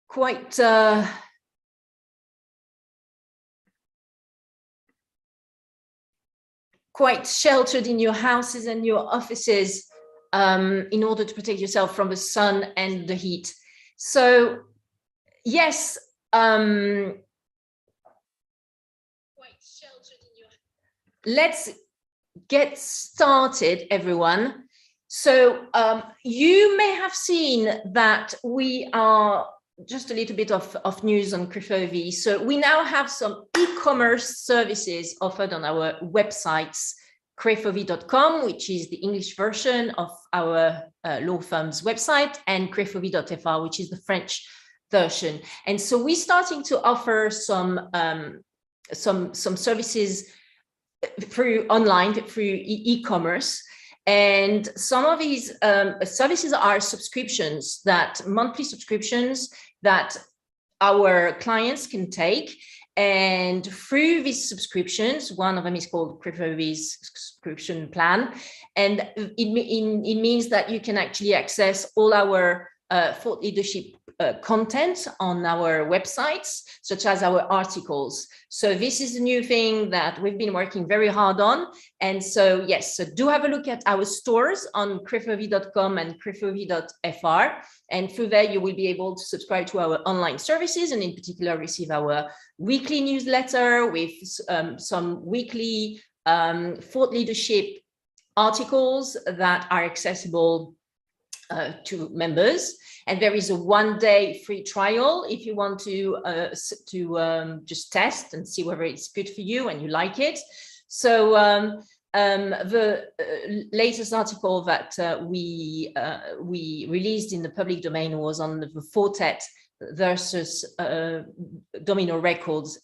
quite sheltered in your houses and your offices in order to protect yourself from the sun and the heat. So yes, quite sheltered in your... Let's get started, everyone. So you may have seen that we are just a little bit of news on Crefovi. So we now have some e-commerce services offered on our websites, crefovi.com, which is the English version of our law firm's website, and crefovi.fr, which is the French version. And so we're starting to offer some services through online, through e-commerce. And some of these services are subscriptions, monthly subscriptions that our clients can take. And through these subscriptions, one of them is called Crefovi's subscription plan. And it means that you can actually access all our thought leadership content on our websites, such as our articles. So this is a new thing that we've been working very hard on. And so, yes, so do have a look at our stores on crefovi.com and crefovi.fr. And through there, you will be able to subscribe to our online services, and in particular, receive our weekly newsletter with some weekly thought leadership articles that are accessible to members. And there is a one-day free trial if you want to just test and see whether it's good for you and you like it. So the latest article that we released in the public domain was on the Fortet versus Domino Records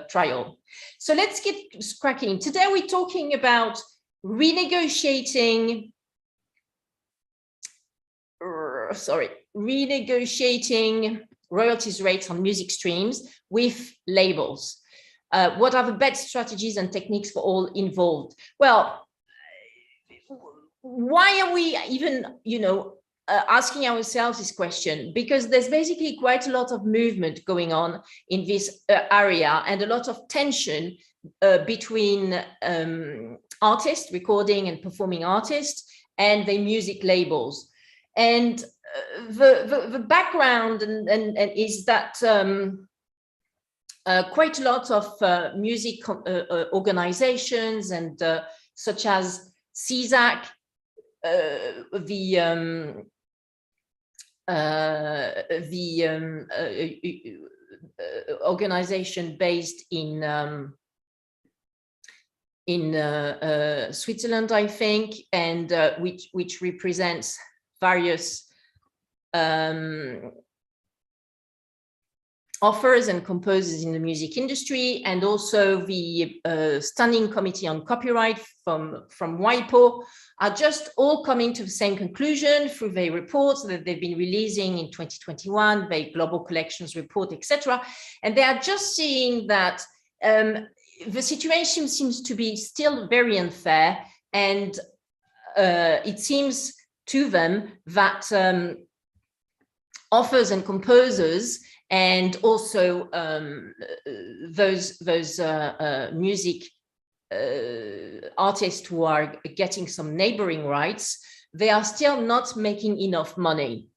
trial. So let's get cracking. Today we're talking about renegotiating royalties rates on music streams with labels. What are the best strategies and techniques for all involved? Well, why are we even, asking ourselves this question? Because there's basically quite a lot of movement going on in this area, and a lot of tension between artists, recording and performing artists, and the music labels. And the background is that quite a lot of music organizations and such as CSAC, the organization based in Switzerland, I think, and which represents various authors and composers in the music industry, and also the Standing Committee on Copyright from WIPO, are just all coming to the same conclusion through their reports that they've been releasing in 2021, their global collections report, etc. And they are just seeing that the situation seems to be still very unfair, and it seems to them that authors and composers, and also those music artists who are getting some neighboring rights, they are still not making enough money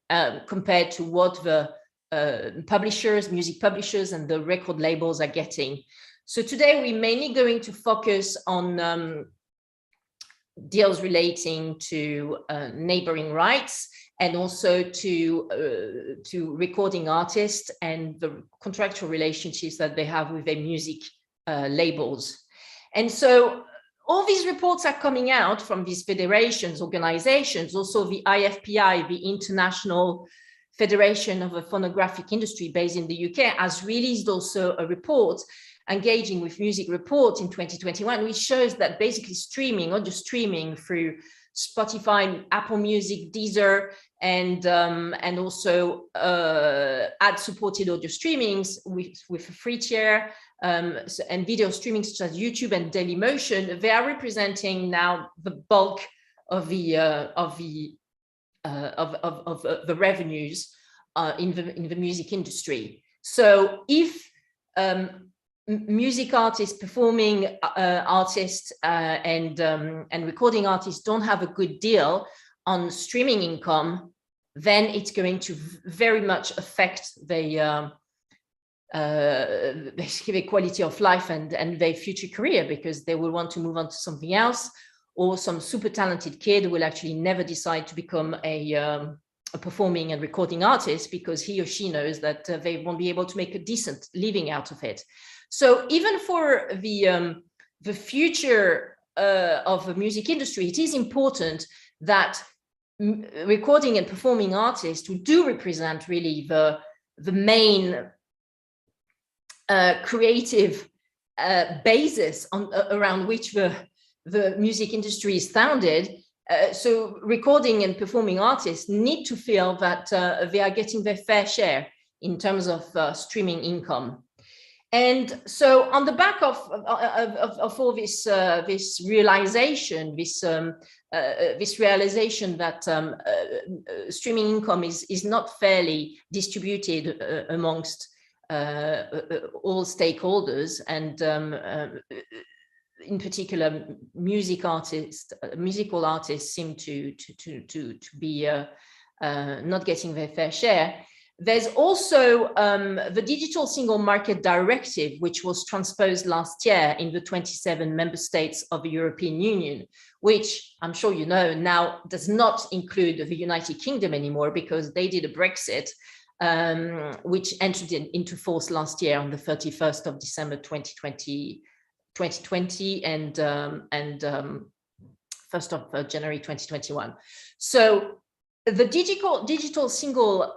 compared to what the music publishers and the record labels are getting. So today we're mainly going to focus on deals relating to neighboring rights, and also to recording artists and the contractual relationships that they have with their music labels. And so all these reports are coming out from these federations, organizations, also the IFPI, the International Federation of the Phonographic Industry based in the UK, has released also a report, Engaging with Music report in 2021, which shows that basically streaming, audio streaming through Spotify, Apple Music, Deezer, and also ad-supported audio streamings with a free tier, and video streaming such as YouTube and Dailymotion, they are representing now the bulk of the revenues in the music industry. So if music artists, performing artists, and recording artists don't have a good deal on streaming income, then it's going to very much affect the basically the quality of life and their future career, because they will want to move on to something else, or some super talented kid will actually never decide to become a performing and recording artist, because he or she knows that they won't be able to make a decent living out of it. So even for the future of the music industry, it is important that recording and performing artists, who do represent really the main creative basis around which the music industry is founded. So recording and performing artists need to feel that they are getting their fair share in terms of streaming income. And so on the back of all this realization, this realization that streaming income is not fairly distributed amongst all stakeholders, and in particular, musical artists seem to be not getting their fair share. There's also the Digital Single Market Directive, which was transposed last year in the 27 member states of the European Union, which I'm sure you know now does not include the United Kingdom anymore, because they did a Brexit, which entered into force last year on the 31st of December 2020 and 1st of January 2021. So the digital single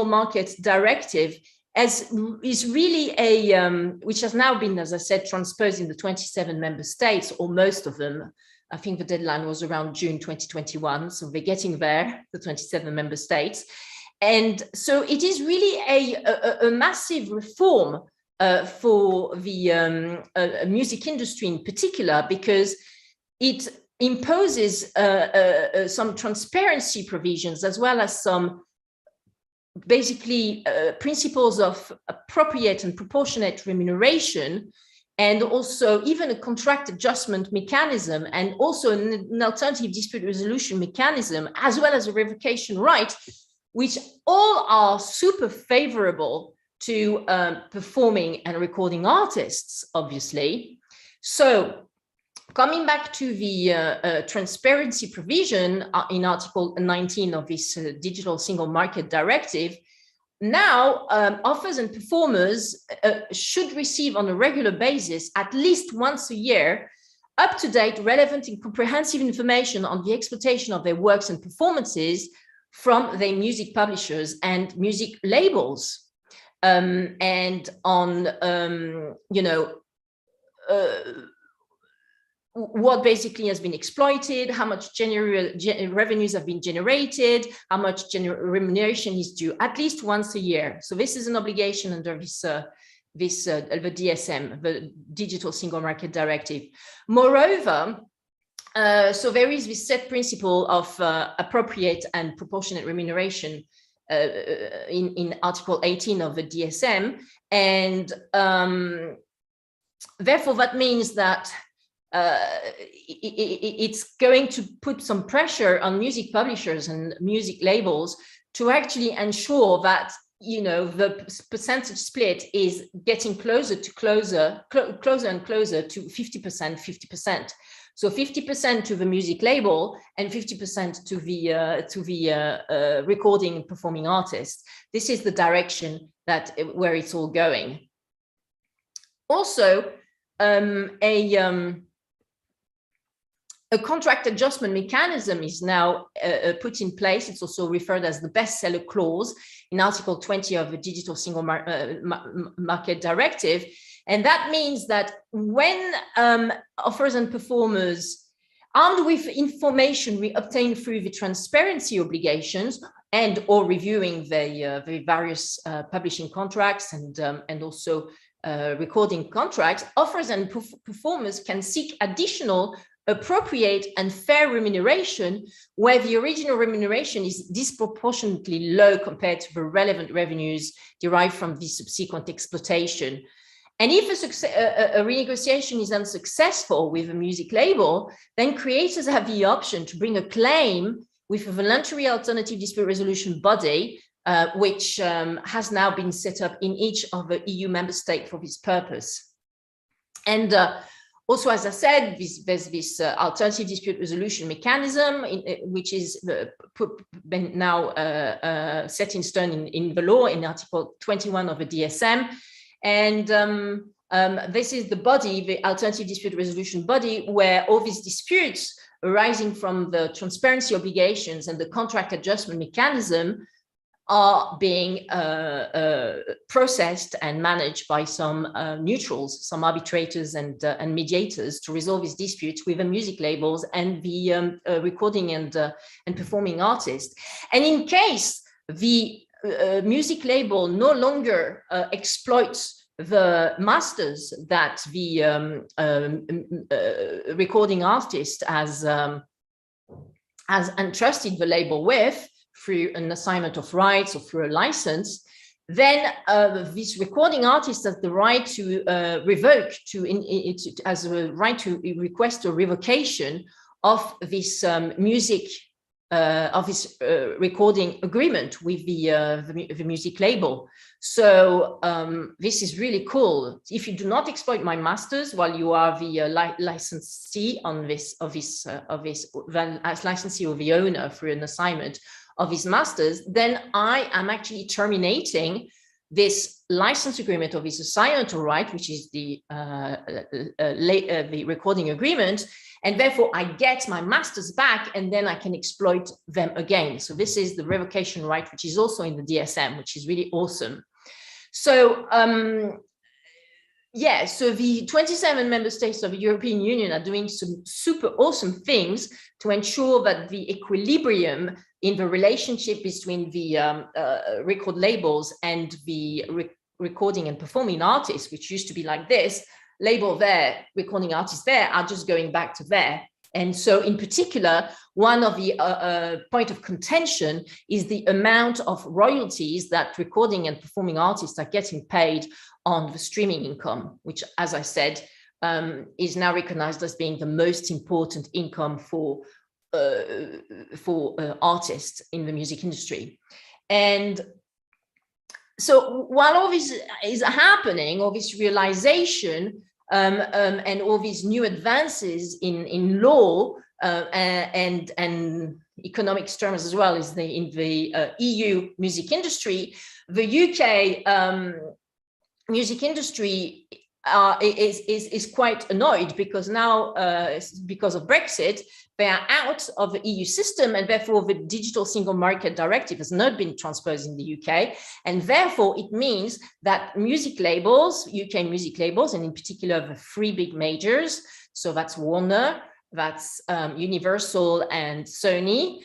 market directive is really which has now been, as I said, transposed in the 27 member states, or most of them. I think the deadline was around June 2021, so they're getting there, the 27 member states. And so it is really a massive reform for the music industry in particular, because it imposes some transparency provisions, as well as some basically principles of appropriate and proportionate remuneration, and also even a contract adjustment mechanism, and also an alternative dispute resolution mechanism, as well as a revocation right, which all are super favorable to performing and recording artists, obviously. So coming back to the transparency provision in Article 19 of this Digital Single Market Directive, now authors and performers should receive on a regular basis, at least once a year, up-to-date, relevant and comprehensive information on the exploitation of their works and performances from their music publishers and music labels, and on, what basically has been exploited, how much revenues have been generated, how much remuneration is due, at least once a year. So this is an obligation under the DSM, the Digital Single Market Directive. Moreover, so there is this set principle of appropriate and proportionate remuneration in Article 18 of the DSM, and therefore that means that it's going to put some pressure on music publishers and music labels to actually ensure that, you know, the percentage split is getting closer and closer to 50%. So 50% to the music label and 50% to the recording and performing artist. This is the direction where it's all going. Also, a contract adjustment mechanism is now put in place. It's also referred as the bestseller clause in Article 20 of the Digital Single Market Directive. And that means that when authors and performers, armed with information we obtain through the transparency obligations and or reviewing the various publishing contracts and also recording contracts, authors and performers can seek additional appropriate and fair remuneration, where the original remuneration is disproportionately low compared to the relevant revenues derived from the subsequent exploitation. And if a renegotiation is unsuccessful with a music label, then creators have the option to bring a claim with a voluntary alternative dispute resolution body, which has now been set up in each of the EU member states for this purpose. And also, as I said, there's this alternative dispute resolution mechanism, which is been now set in stone in the law in Article 21 of the DSM. And this is the body, the alternative dispute resolution body, where all these disputes arising from the transparency obligations and the contract adjustment mechanism are being processed and managed by some neutrals, some arbitrators and mediators to resolve these disputes with the music labels and the recording and performing artists. And in case the music label no longer exploits the masters that the recording artist has entrusted the label with, through an assignment of rights or through a license, then this recording artist has the right to revoke, has a right to request a revocation of this music, of this recording agreement with the music label. So this is really cool. If you do not exploit my masters while you are the licensee on this licensee or the owner through an assignment of his masters, then I am actually terminating this license agreement of his assignment of right, which is the recording agreement, and therefore I get my masters back, and then I can exploit them again. So this is the revocation right, which is also in the DSM, which is really awesome. So yeah, so the 27 member states of the European Union are doing some super awesome things to ensure that the equilibrium in the relationship between the record labels and the recording and performing artists, which used to be like this, label there, recording artists there, are just going back to there. And so in particular, one of the point of contention is the amount of royalties that recording and performing artists are getting paid on the streaming income, which, as I said, is now recognized as being the most important income for artists in the music industry. And so while all this is happening, all this realization and all these new advances in law and economic terms as well as in the EU music industry, the UK music industry is quite annoyed because now, because of Brexit, they are out of the EU system, and therefore the Digital Single Market Directive has not been transposed in the UK. And therefore it means that music labels, UK music labels, and in particular the three big majors, so that's Warner, that's Universal and Sony,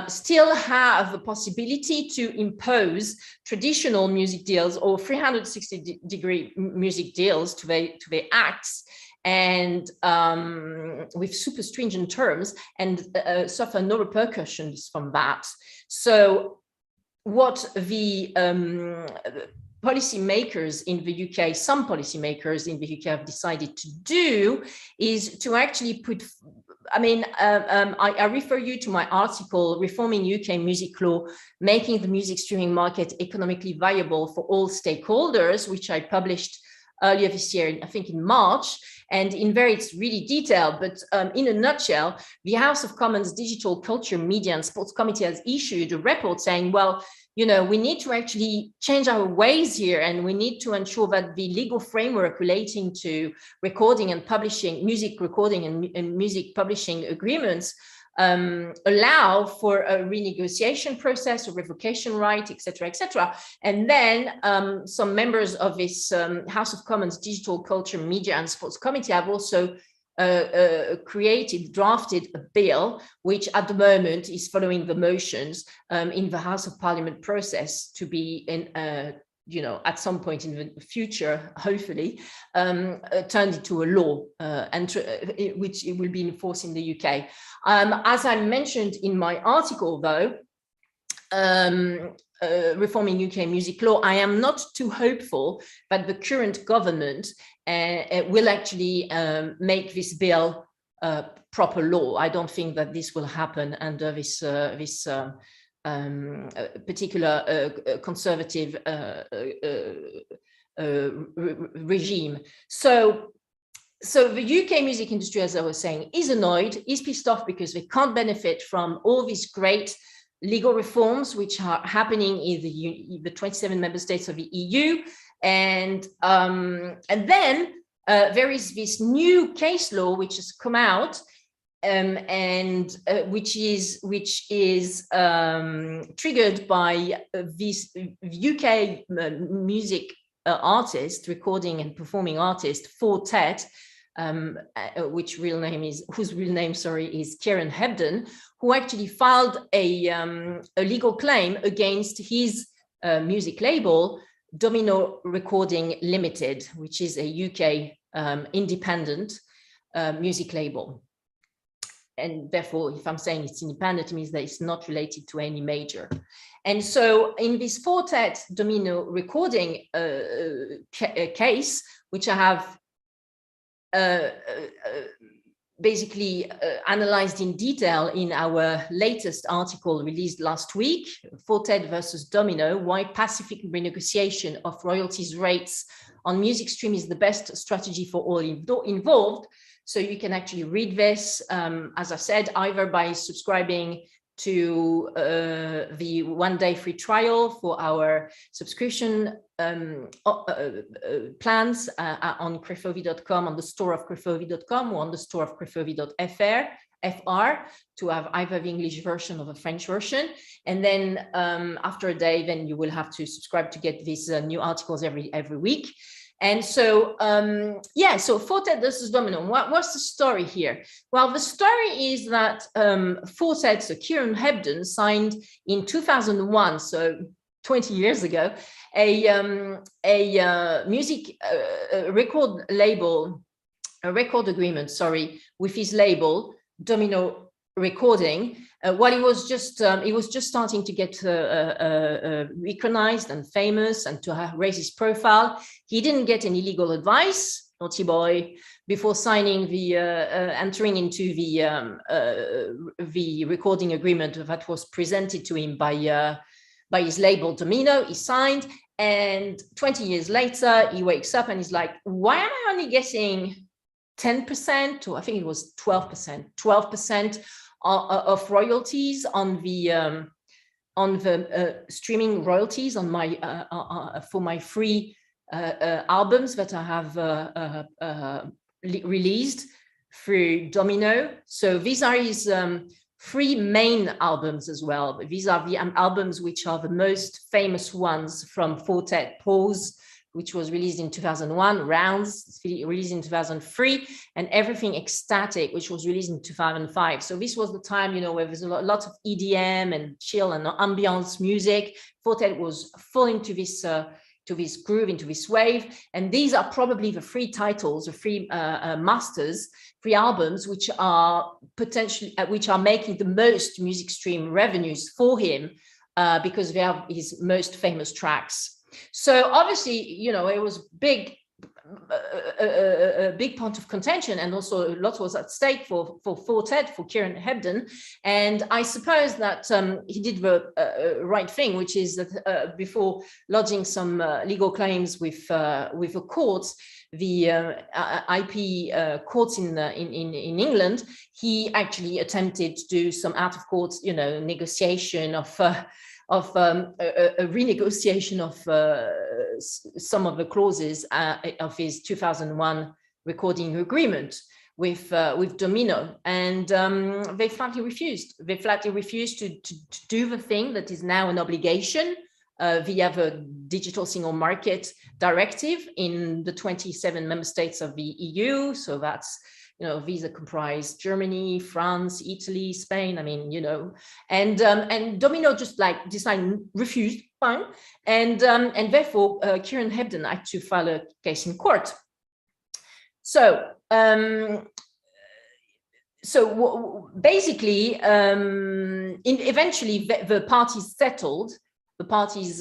still have the possibility to impose traditional music deals or 360-degree music deals to their acts, and with super stringent terms, and suffer no repercussions from that. So what the policymakers in the UK, some policymakers in the UK have decided to do is to actually put, I refer you to my article, Reforming UK Music Law, Making the Music Streaming Market Economically Viable for All Stakeholders, which I published earlier this year, I think in March. And it's really detailed, but in a nutshell, the House of Commons Digital Culture, Media and Sports Committee has issued a report saying, well, we need to actually change our ways here, and we need to ensure that the legal framework relating to recording and publishing, music recording and music publishing agreements allow for a renegotiation process, a revocation right, etc., etc. And then some members of this House of Commons Digital Culture, Media and Sports Committee have also drafted a bill, which at the moment is following the motions in the House of Parliament process to be at some point in the future, hopefully, turned into a law, which it will be enforced in the UK. As I mentioned in my article, though, reforming UK music law, I am not too hopeful that the current government will actually make this bill proper law. I don't think that this will happen under this particular conservative regime. So the UK music industry, as I was saying, is annoyed, is pissed off because they can't benefit from all these great legal reforms which are happening in the 27 member states of the EU, and then there is this new case law which has come out, which is triggered by this UK music artist, recording and performing artist, Fortet, whose real name is Kieran Hebden, who actually filed a legal claim against his music label, Domino Recording Limited, which is a UK independent music label. And therefore, if I'm saying it's independent, it means that it's not related to any major. And so in this Fortet Domino Recording case, which I have basically analyzed in detail in our latest article released last week, Fortet versus Domino, why pacific renegotiation of royalties rates on music stream is the best strategy for all involved. So you can actually read this, as I said, either by subscribing to the one-day free trial for our subscription plans on crefovi.com, on the store of crefovi.com, or on the store of crefovi.fr to have either the English version or the French version. And then after a day, then you will have to subscribe to get these new articles every week. And so, so Fortet versus Domino, what's the story here? Well, the story is that Fortet, so Kieran Hebden, signed in 2001, so 20 years ago, a music record agreement, with his label, Domino Recording. While he was just starting to get recognized and famous and to raise his profile. He didn't get any legal advice, naughty boy, before signing entering into the recording agreement that was presented to him by his label Domino. He signed, and 20 years later, he wakes up and he's like, why am I only getting 10%, or I think it was 12% of royalties on the streaming royalties on my for my free albums that I have released through Domino. So these are his three main albums as well. These are the albums which are the most famous ones from Fortet: Pause, which was released in 2001, Rounds, released in 2003, and Everything Ecstatic, which was released in 2005. So this was the time, where there's a lot of EDM and chill and ambience music. Fortet was falling to this groove, into this wave. And these are probably the three titles, the three masters, three albums, which are making the most music stream revenues for him, because they are his most famous tracks. So obviously, it was a big point of contention, and also a lot was at stake for Fortet, for Kieran Hebden. And I suppose that he did the right thing, which is that before lodging some legal claims with the courts, the IP courts in England, he actually attempted to do some out of court, negotiation of a renegotiation of some of the clauses of his 2001 recording agreement with Domino, and they flatly refused. They flatly refused to do the thing that is now an obligation via the Digital Single Market Directive in the 27 member states of the EU. So that's Visa comprised Germany, France, Italy, Spain. I mean, and Domino just like decided, refused, fine, and therefore Kieran Hebden had to file a case in court. So basically, eventually the parties settled. The parties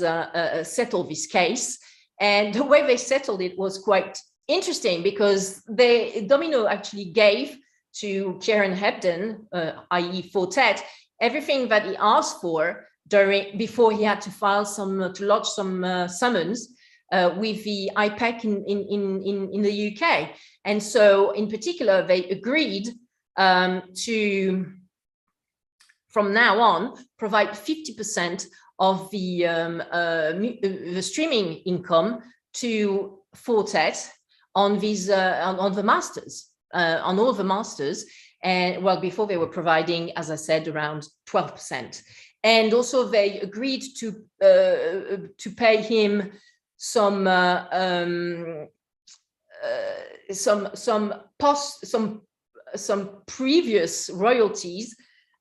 settled this case, and the way they settled it was quite interesting, because Domino actually gave to Kieran Hebden, i.e. Fortet, everything that he asked for before he had to lodge some summons with the IPEC in the UK. And so in particular, they agreed to, from now on, provide 50% of the streaming income to Fortet on these on the masters, on all the masters. And well, before they were providing, as I said, around 12%. And also they agreed to pay him some previous royalties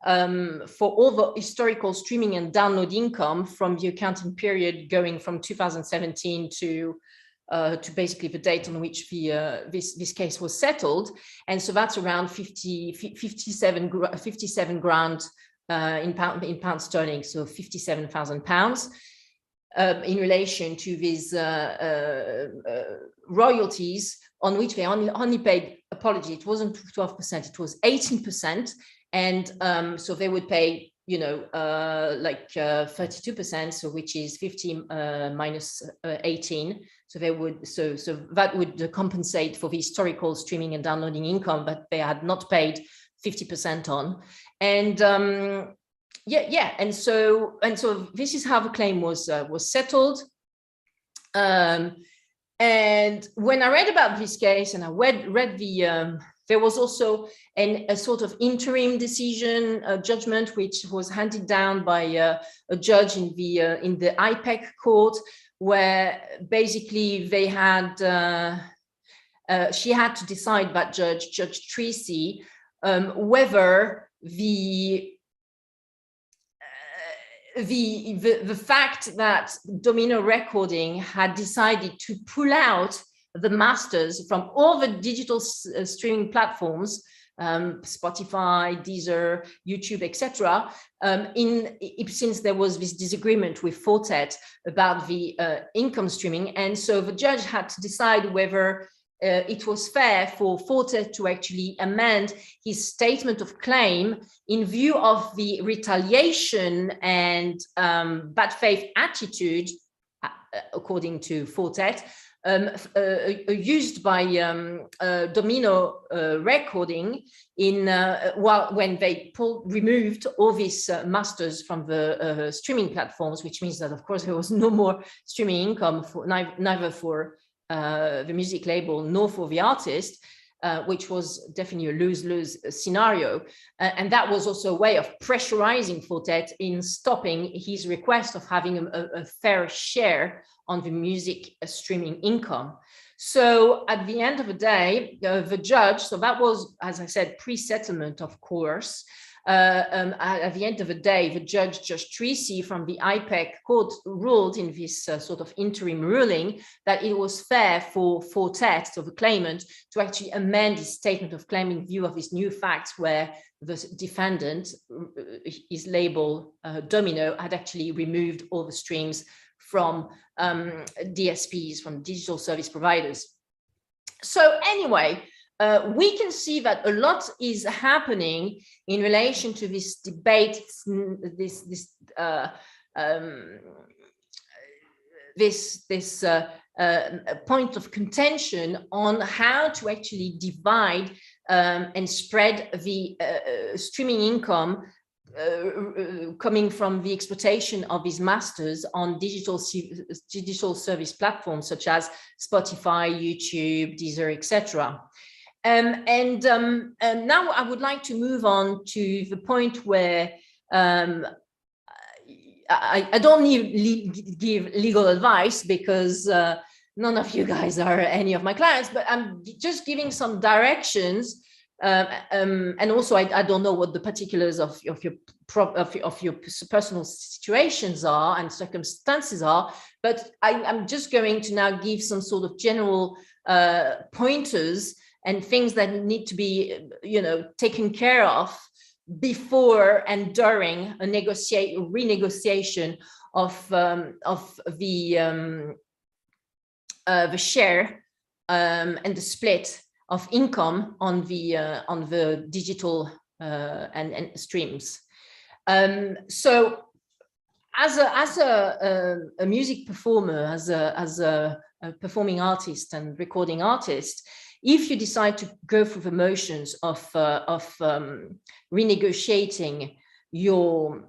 for all the historical streaming and download income from the accounting period going from 2017 to basically the date on which this case was settled. And so that's around 57 grand in pound sterling, so £57,000 in relation to these royalties, on which they only paid, apology, it wasn't 12%, it was 18%. And so they would pay, like 32%, so which is 50 minus 18. So they would, so that would compensate for the historical streaming and downloading income that they had not paid 50% on. And and so this is how the claim was settled. And when I read about this case, and I read the there was also a sort of interim decision, judgment, which was handed down by a judge in the IPEC court, where basically they had she had to decide, that Judge Tracy, whether the fact that Domino Recording had decided to pull out the masters from all the digital streaming platforms, Spotify, Deezer, YouTube, etc., since there was this disagreement with Fortet about the income streaming. And so the judge had to decide whether it was fair for Fortet to actually amend his statement of claim in view of the retaliation and bad faith attitude, according to Fortet, used by Domino Recording when they removed all these masters from the streaming platforms, which means that, of course, there was no more streaming income for neither for the music label nor for the artist, which was definitely a lose-lose scenario. And that was also a way of pressurizing Fortet in stopping his request of having a fair share on the music streaming income. So at the end of the day, the judge, so that was, as I said, pre-settlement, of course. At the end of the day, the Judge Tracy from the IPEC court ruled in this sort of interim ruling that it was fair for Fortet, so the claimant, to actually amend his statement of claim in view of these new facts, where the defendant, his label Domino, had actually removed all the streams from DSPs, from digital service providers. So anyway, we can see that a lot is happening in relation to this debate, this point of contention on how to actually divide and spread the streaming income coming from the exploitation of these masters on digital service platforms such as Spotify, YouTube, Deezer, etc. Now I would like to move on to the point where I don't need give legal advice, because none of you guys are any of my clients, but I'm just giving some directions And also, I don't know what the particulars of your personal situations are and circumstances are, but I'm just going to now give some sort of general pointers and things that need to be, taken care of before and during a renegotiation of the share and the split of income on the digital and streams. So as a music performer, as a performing artist and recording artist, if you decide to go through the motions of renegotiating your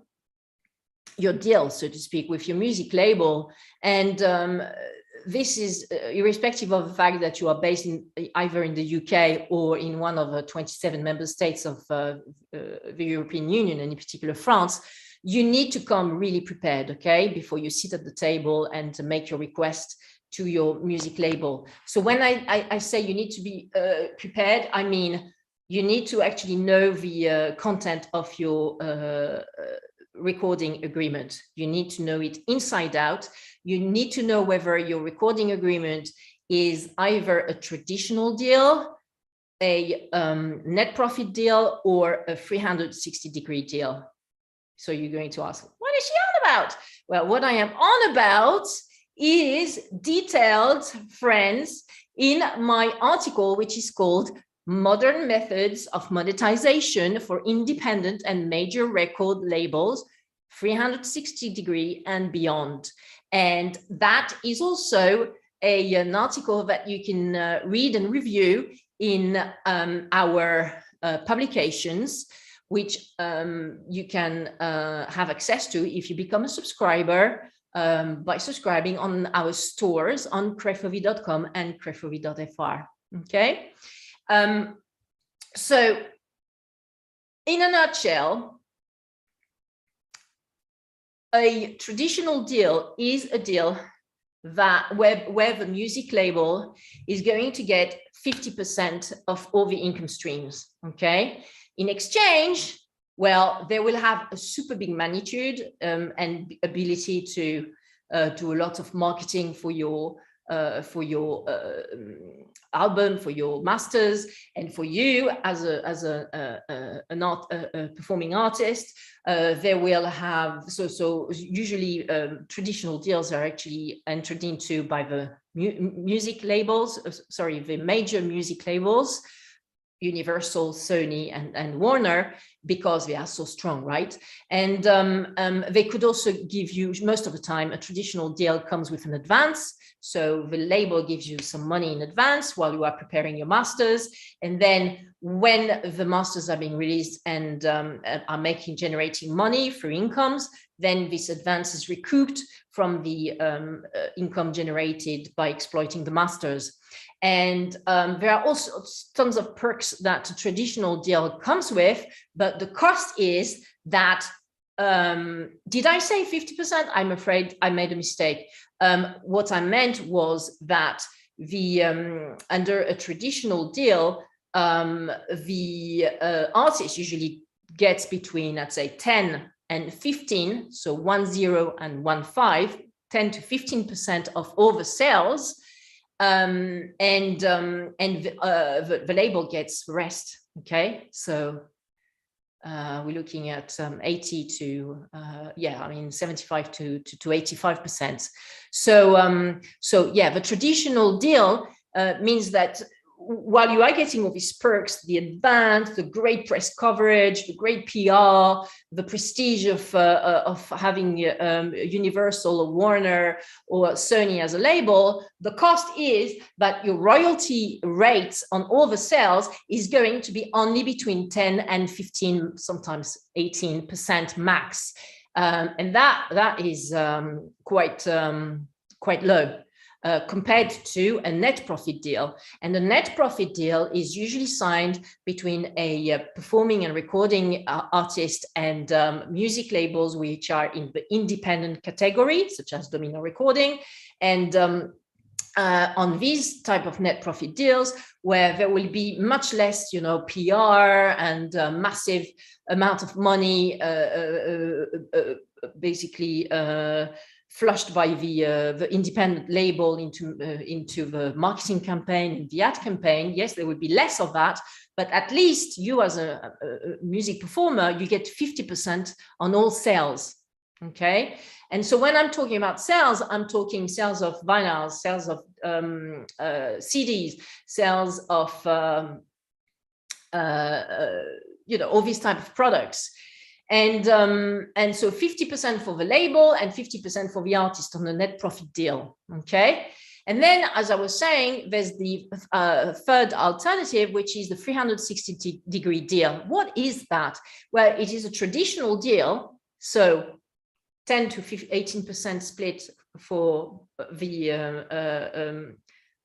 deal, so to speak, with your music label, and this is irrespective of the fact that you are based either in the UK or in one of the 27 member states of the European Union, and in particular France, you need to come really prepared, okay, before you sit at the table and make your request to your music label. So when I say you need to be prepared, I mean you need to actually know the content of your recording agreement. You need to know it inside out. You need to know whether your recording agreement is either a traditional deal, a net profit deal, or a 360-degree deal. So you're going to ask, what is she on about? Well, what I am on about is detailed, friends, in my article, which is called Modern Methods of Monetization for Independent and Major Record Labels, 360-degree and beyond. And that is also an article that you can read and review in our publications, which you can have access to if you become a subscriber by subscribing on our stores on crefovi.com and crefovi.fr. Okay. So in a nutshell, a traditional deal is a deal that where the music label is going to get 50% of all the income streams. Okay. In exchange, well, they will have a super big magnitude and ability to do a lot of marketing for your album, for your masters, and for you as a performing artist. They will have so usually traditional deals are actually entered into by the music labels. The major music labels. Universal, Sony, and Warner, because they are so strong, right? And they could also give you, most of the time, a traditional deal comes with an advance. So the label gives you some money in advance while you are preparing your masters. And then when the masters are being released and are generating money through incomes, then this advance is recouped from the income generated by exploiting the masters. And there are also tons of perks that a traditional deal comes with, but the cost is that, did I say 50%? I'm afraid I made a mistake. What I meant was that the under a traditional deal, the artist usually gets between, let's say, 10 and 15, so 10 and 15, 10 to 15% of all the sales. And the label gets the rest. Okay, so we're looking at 80 to 75 to 85%. So yeah, the traditional deal means that while you are getting all these perks, the advance, the great press coverage, the great PR, the prestige of having Universal or Warner or Sony as a label, the cost is that your royalty rates on all the sales is going to be only between 10 and 15, sometimes 18% max. And that is quite low. Compared to a net profit deal. And the net profit deal is usually signed between a performing and recording artist and music labels, which are in the independent category, such as Domino Recording, and on these type of net profit deals, where there will be much less, PR and massive amount of money basically flushed by the independent label into the marketing campaign, the ad campaign. Yes, there will be less of that, but at least you as a music performer, you get 50% on all sales. Okay. And so when I'm talking about sales, I'm talking sales of vinyls, sales of CDs, sales of all these type of products. And so 50% for the label and 50% for the artist on a net profit deal. Okay. And then, as I was saying, there's the third alternative, which is the 360-degree deal. What is that? Well, it is a traditional deal. So 10 to 18% split for the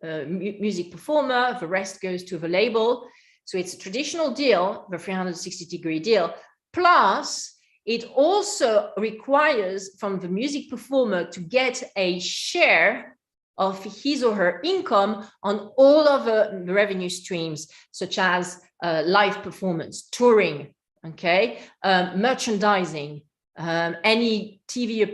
music performer, the rest goes to the label. So it's a traditional deal, the 360-degree deal, plus it also requires from the music performer to get a share of his or her income on all of the revenue streams, such as live performance, touring, okay, merchandising, any TV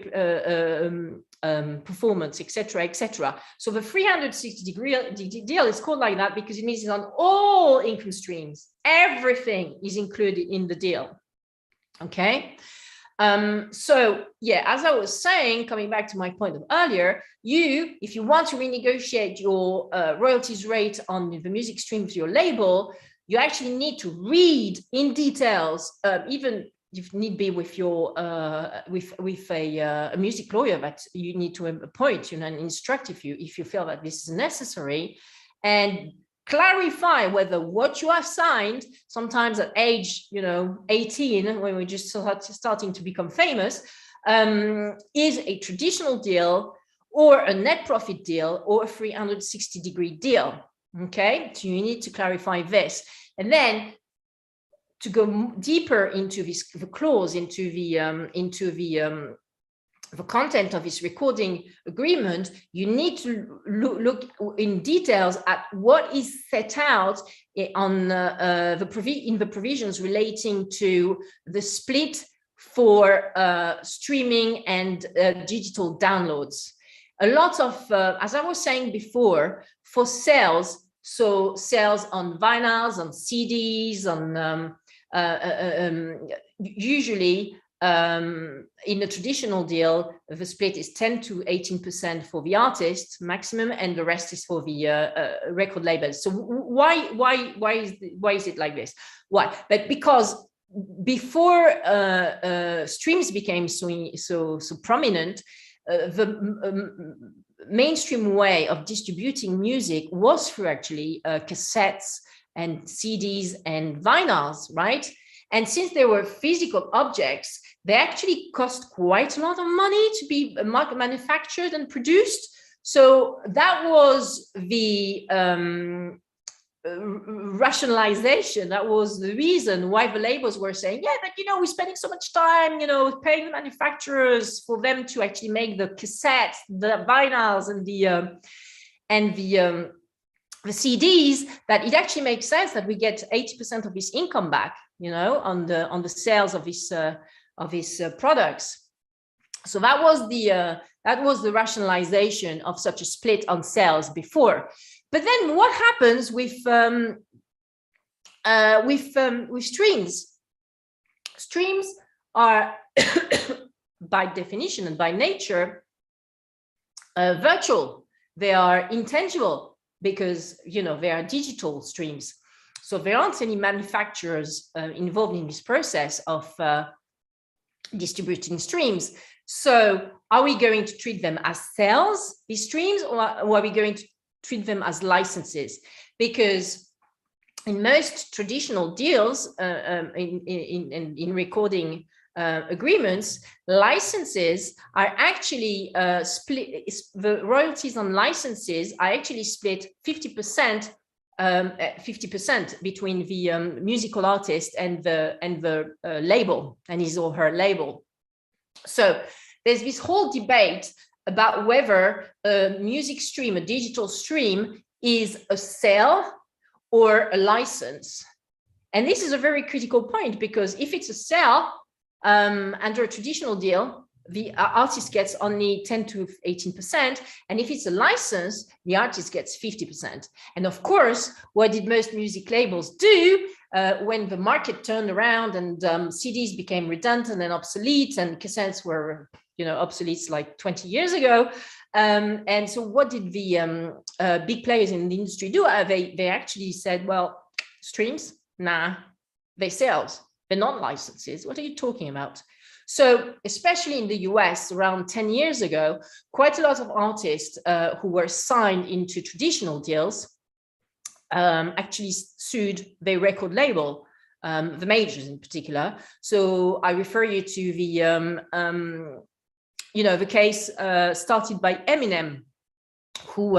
performance, etc., etc. So the 360-degree deal is called like that because it means it's on all income streams. Everything is included in the deal. Okay. So yeah, as I was saying, coming back to my point of earlier, if you want to renegotiate your royalties rate on the music stream with your label, you actually need to read in details, even if need be with your with a music lawyer that you need to appoint, and instruct if you feel that this is necessary, and clarify whether what you have signed, sometimes at age 18, when we're just starting to become famous, is a traditional deal or a net profit deal or a 360-degree deal. Okay, so you need to clarify this, and then to go deeper into the clause, into the content of this recording agreement, you need to look in details at what is set out on in the provisions relating to the split for streaming and digital downloads. A lot of, as I was saying before, for sales, so sales on vinyls, on CDs, on usually in a traditional deal, the split is 10 to 18% for the artist maximum, and the rest is for the record labels. So why is it like this? Why? But because before streams became so prominent, the mainstream way of distributing music was through actually cassettes and CDs and vinyls, right? And since they were physical objects, they actually cost quite a lot of money to be manufactured and produced. So that was the rationalization. That was the reason why the labels were saying, yeah, but we're spending so much time, paying the manufacturers for them to actually make the cassettes, the vinyls, and the CDs, that it actually makes sense that we get 80% of this income back, on the sales of these products. So that was the rationalization of such a split on sales before. But then what happens with streams? Streams are by definition and by nature virtual. They are intangible because they are digital streams. So there aren't any manufacturers involved in this process of distributing streams. So are we going to treat them as sales, these streams, or are we going to treat them as licenses? Because in most traditional deals, in recording agreements, licenses are actually split. The royalties on licenses are actually split 50%. 50% between the musical artist and the label, and his or her label. So there's this whole debate about whether a music stream, a digital stream, is a sale or a license. And this is a very critical point, because if it's a sale under a traditional deal, the artist gets only 10 to 18%. And if it's a license, the artist gets 50%. And of course, what did most music labels do when the market turned around and CDs became redundant and obsolete, and cassettes were, obsolete like 20 years ago? And so what did the big players in the industry do? They actually said, well, streams, nah, they sales. They're not licenses. What are you talking about? So especially in the US around 10 years ago, quite a lot of artists who were signed into traditional deals actually sued their record label, the majors in particular. So I refer you to the case started by Eminem, who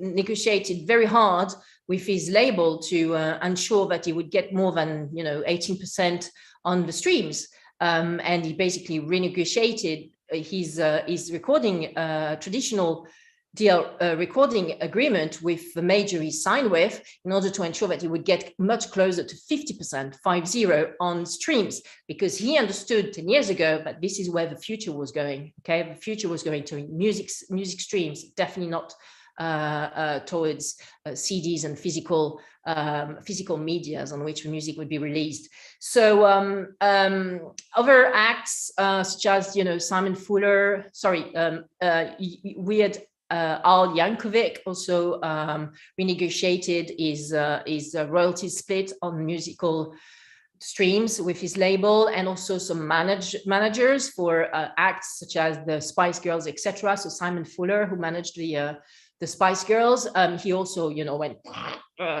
negotiated very hard with his label to ensure that he would get more than 18% on the streams. And he basically renegotiated his recording traditional deal recording agreement with the major he signed with, in order to ensure that he would get much closer to 50%, 50, on streams, because he understood 10 years ago that this is where the future was going. Okay, the future was going to music streams, definitely not towards CDs and physical medias on which music would be released. So other acts such as Simon Fuller, we had Al Yankovic also renegotiated his royalties split on musical streams with his label, and also some managers for acts such as the Spice Girls, etc. So Simon Fuller, who managed the Spice Girls, he also went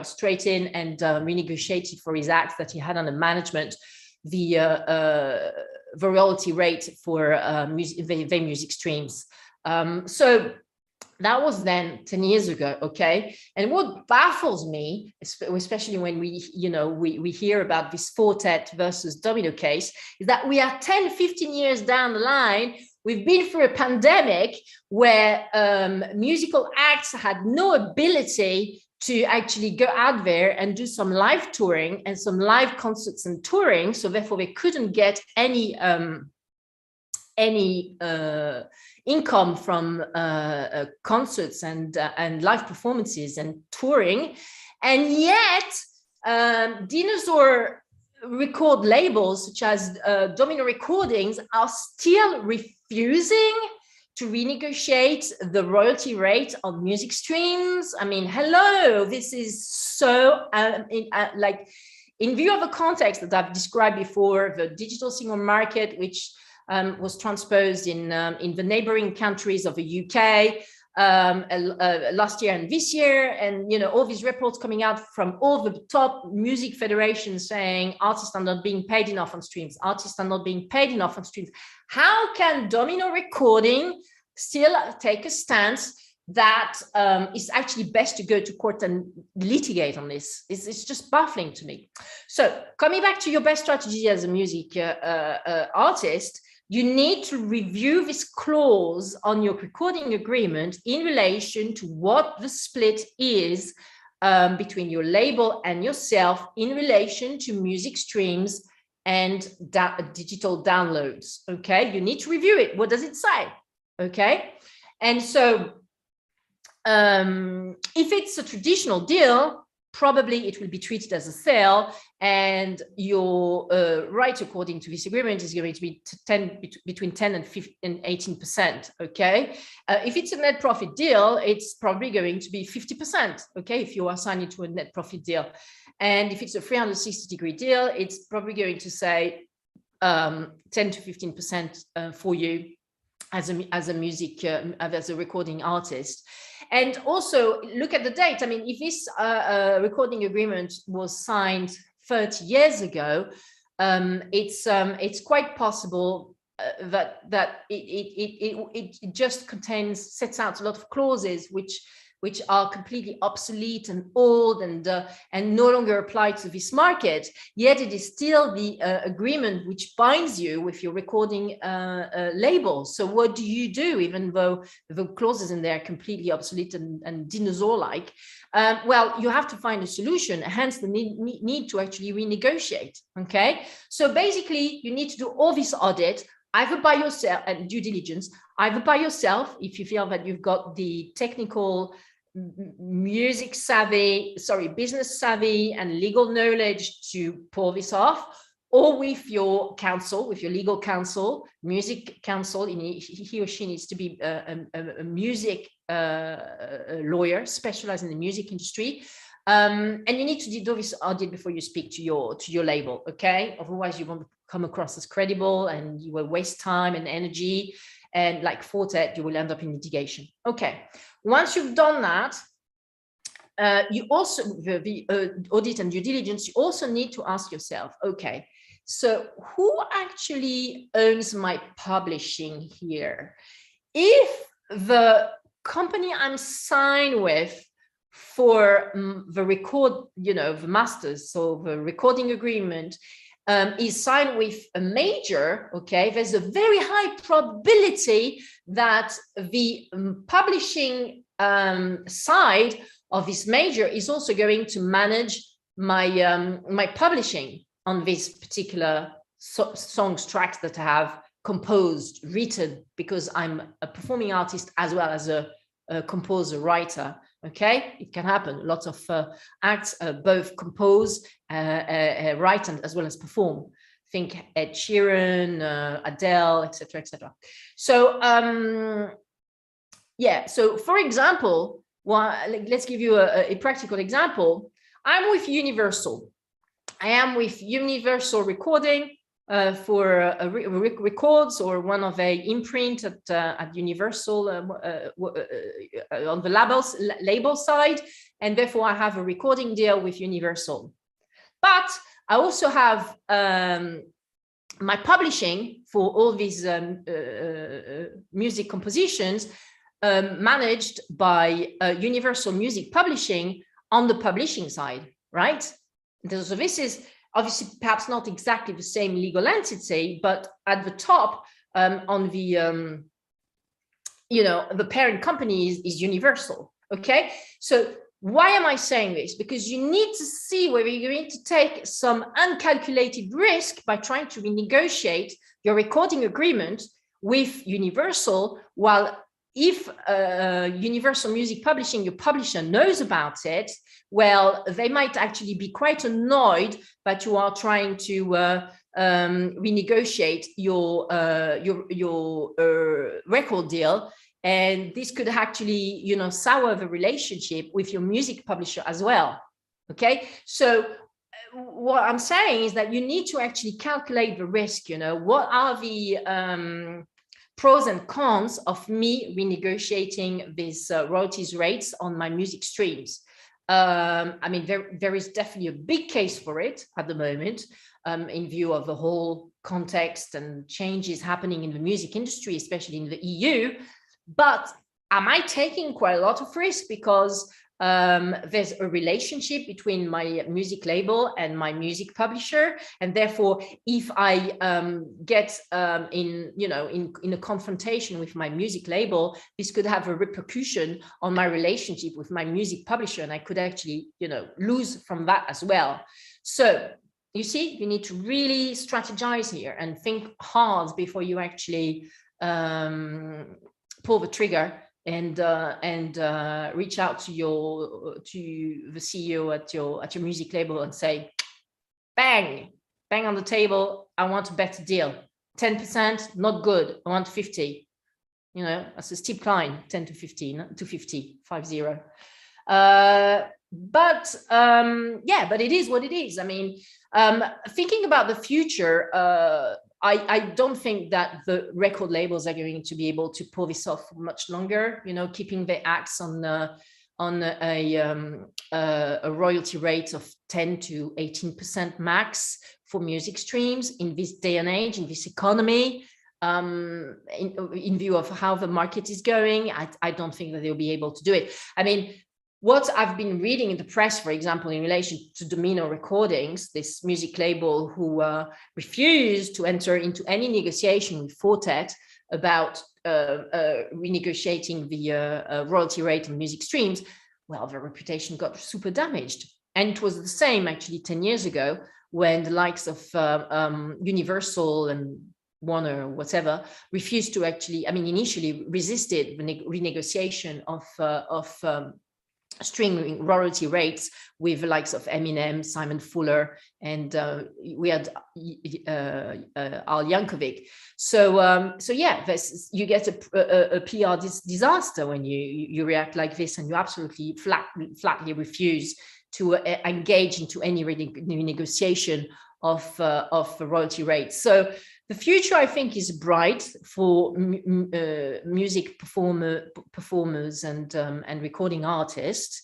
straight in and renegotiated for his acts that he had under management the royalty rate for their music streams. So that was then 10 years ago, okay? And what baffles me, especially when we hear about this Fortet versus Domino case, is that we are 10, 15 years down the line. We've been through a pandemic where musical acts had no ability to actually go out there and do some live touring and some live concerts and touring. So therefore, they couldn't get any income from concerts and live performances and touring. And yet, dinosaur record labels such as Domino Recordings are still refusing to renegotiate the royalty rate on music streams. I mean, hello, this is so in view of the context that I've described before, the digital single market, which was transposed in the neighboring countries of the UK last year and this year, and all these reports coming out from all the top music federations saying artists are not being paid enough on streams. Artists are not being paid enough on streams. How can Domino Recording still take a stance that it's actually best to go to court and litigate on this? It's just baffling to me. So coming back to your best strategy as a music artist, you need to review this clause on your recording agreement in relation to what the split is between your label and yourself in relation to music streams and digital downloads. Okay, you need to review it. What does it say? Okay, and so if it's a traditional deal, probably it will be treated as a sale, and your right according to this agreement is going to be between 10 and 18%. Okay, if it's a net profit deal, it's probably going to be 50%. Okay, if you are signing to a net profit deal, and if it's a 360-degree deal, it's probably going to say 10 to 15% for you as a recording artist. And also look at the date. I mean, if this recording agreement was signed 30 years ago, it's quite possible that it just sets out a lot of clauses which which are completely obsolete and old and no longer apply to this market, yet it is still the agreement which binds you with your recording label. So what do you do, even though the clauses in there are completely obsolete and dinosaur-like? Well, you have to find a solution, hence the need to actually renegotiate, okay? So basically, you need to do all this audit, either by yourself and due diligence, either by yourself, if you feel that you've got the technical business savvy and legal knowledge to pull this off, or with your counsel, with your legal counsel, music counsel. He or she needs to be a music lawyer specialized in the music industry. And you need to do this audit before you speak to your label, okay? Otherwise, you won't come across as credible, and you will waste time and energy. And like Fortet, you will end up in litigation. Okay, once you've done that, you also, the audit and due diligence, you also need to ask yourself, okay, so who actually owns my publishing here? If the company I'm signed with for the record, the masters, so the recording agreement, is signed with a major, okay, there's a very high probability that the publishing side of this major is also going to manage my my publishing on this particular songs, tracks that I have composed, written, because I'm a performing artist as well as a composer, writer. Okay, it can happen. Lots of acts both compose, write, and as well as perform. Think Ed Sheeran, Adele, etc., etc. So yeah. So for example, let's give you a practical example. I'm with Universal. I am with Universal Recording for records, or one of a imprint at Universal on the label side, and therefore I have a recording deal with Universal. But I also have my publishing for all these music compositions managed by Universal Music Publishing on the publishing side, right? So this is obviously perhaps not exactly the same legal entity, but at the top on the, the parent company is Universal, okay? So why am I saying this? Because you need to see whether you're going to take some uncalculated risk by trying to renegotiate your recording agreement with Universal, while if Universal Music Publishing, your publisher, knows about it, well, they might actually be quite annoyed that you are trying to renegotiate your record deal, and this could actually, sour the relationship with your music publisher as well. Okay, so what I'm saying is that you need to actually calculate the risk. What are the pros and cons of me renegotiating these royalties rates on my music streams? I mean, there is definitely a big case for it at the moment, in view of the whole context and changes happening in the music industry, especially in the EU. But am I taking quite a lot of risk, because there's a relationship between my music label and my music publisher, and therefore, if I get in a confrontation with my music label, this could have a repercussion on my relationship with my music publisher, and I could actually lose from that as well. So you see, you need to really strategize here and think hard before you actually pull the trigger and reach out to the CEO at your music label and say, bang on the table, I want a better deal. 10%, not good. I want 50. That's a steep climb, 10 to 15 to 50, 50. But it is what it is. I mean, thinking about the future, I don't think that the record labels are going to be able to pull this off for much longer, keeping their acts on a royalty rate of 10 to 18% max for music streams in this day and age, in this economy. in view of how the market is going, I don't think that they'll be able to do it. I mean, what I've been reading in the press, for example, in relation to Domino Recordings, this music label who refused to enter into any negotiation with Fortet about renegotiating the royalty rate on music streams, well, their reputation got super damaged. And it was the same actually 10 years ago when the likes of Universal and Warner or whatever refused to actually, I mean, initially resisted renegotiation of streaming royalty rates with the likes of Eminem, Simon Fuller, and we had Al Yankovic. So yeah, you get a PR disaster when you react like this, and you absolutely flatly refuse to engage into any renegotiation of royalty rates. So the future, I think, is bright for music performers and recording artists,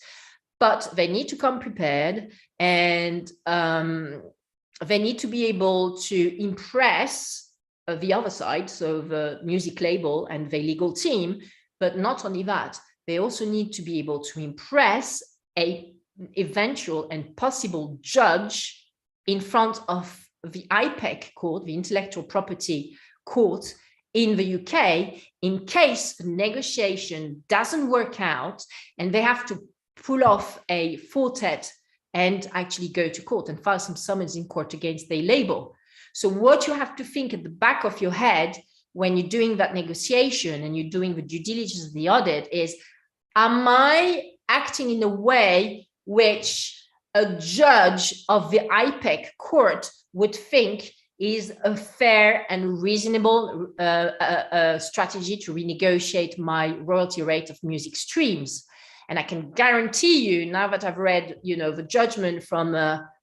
but they need to come prepared, and they need to be able to impress the other side, so the music label and the legal team. But not only that, they also need to be able to impress a eventual and possible judge in front of the IPEC court, the intellectual property court in the UK, in case the negotiation doesn't work out and they have to pull off a Fortet and actually go to court and file some summons in court against their label. So what you have to think at the back of your head when you're doing that negotiation and you're doing the due diligence of the audit is, am I acting in a way which a judge of the IPEC court would think is a fair and reasonable strategy to renegotiate my royalty rate of music streams? And I can guarantee you, now that I've read, the judgment from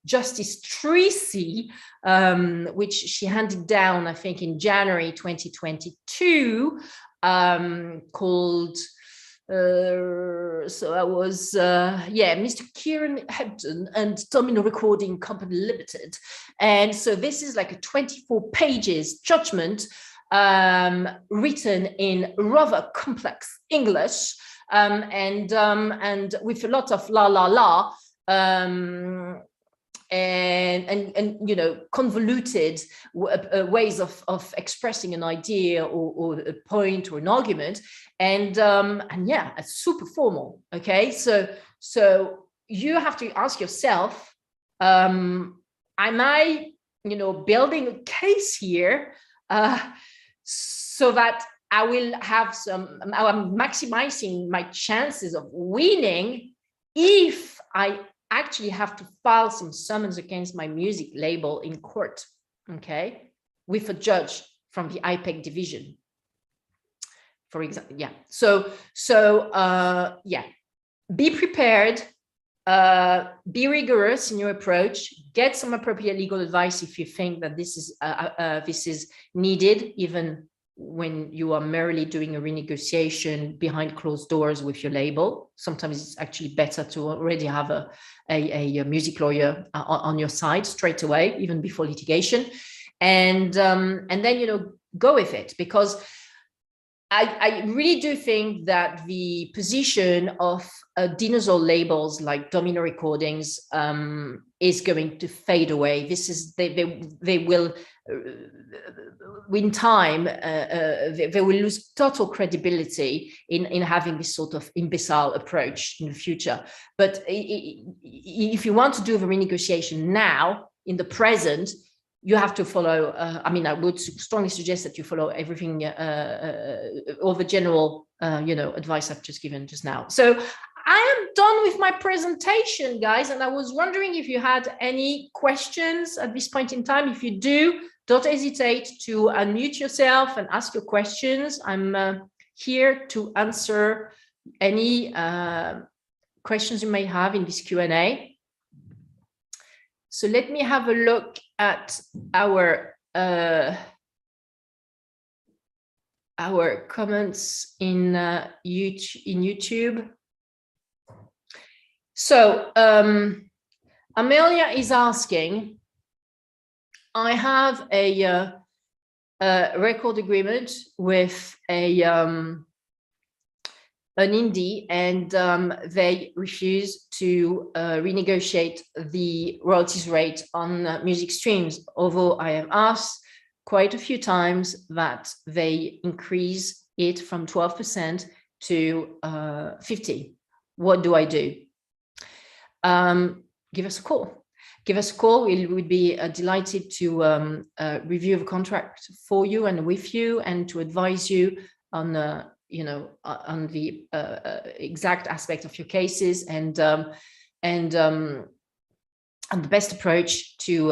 Justice Treacy, which she handed down, I think, in January 2022, called. So I was, Mr. Kieran Hebden and Domino Recording Company Limited. And so this is like a 24 pages judgment written in rather complex English and with a lot of and convoluted ways of expressing an idea or a point or an argument, and yeah, it's super formal. Okay, so you have to ask yourself, am I building a case here so that I will have I'm maximizing my chances of winning if I actually have to file some summons against my music label in court, okay, with a judge from the IPEC division, for example. Yeah. So yeah, be prepared, be rigorous in your approach, get some appropriate legal advice if you think that this is needed, even when you are merely doing a renegotiation behind closed doors with your label. Sometimes it's actually better to already have a music lawyer on your side straight away, even before litigation, and then go with it, because I really do think that the position of dinosaur labels like Domino Recordings is going to fade away. This is they will in time they will lose total credibility in having this sort of imbecile approach in the future. But if you want to do the renegotiation now in the present, you have to follow, I would strongly suggest that you follow everything, all the general, advice I've just given just now. So I am done with my presentation, guys. And I was wondering if you had any questions at this point in time. If you do, don't hesitate to unmute yourself and ask your questions. I'm here to answer any questions you may have in this Q&A. So let me have a look at our comments in YouTube. So Amelia is asking, I have a a record agreement with an indie, and they refuse to renegotiate the royalties rate on music streams, although I have asked quite a few times that they increase it from 12% to 50%. What do I do? Give us a call. Give us a call. We would be delighted to review the contract for you and with you, and to advise you on on the exact aspect of your cases, and the best approach to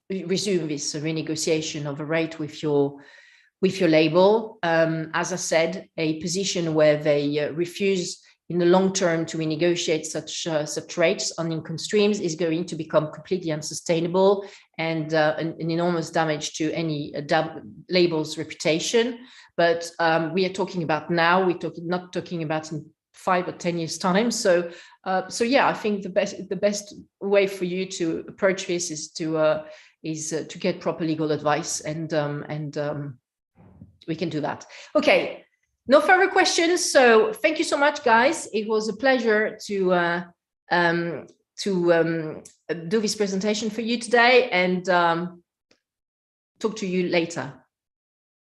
resume this renegotiation of a rate with your label. As I said, a position where they refuse in the long term to renegotiate such rates on income streams is going to become completely unsustainable, and an enormous damage to any label's reputation. But we are talking about now. We're not talking about in 5 or 10 years' time. So yeah, I think the best way for you to approach this is to get proper legal advice, and we can do that. Okay. No further questions. So thank you so much, guys. It was a pleasure to do this presentation for you today, and talk to you later.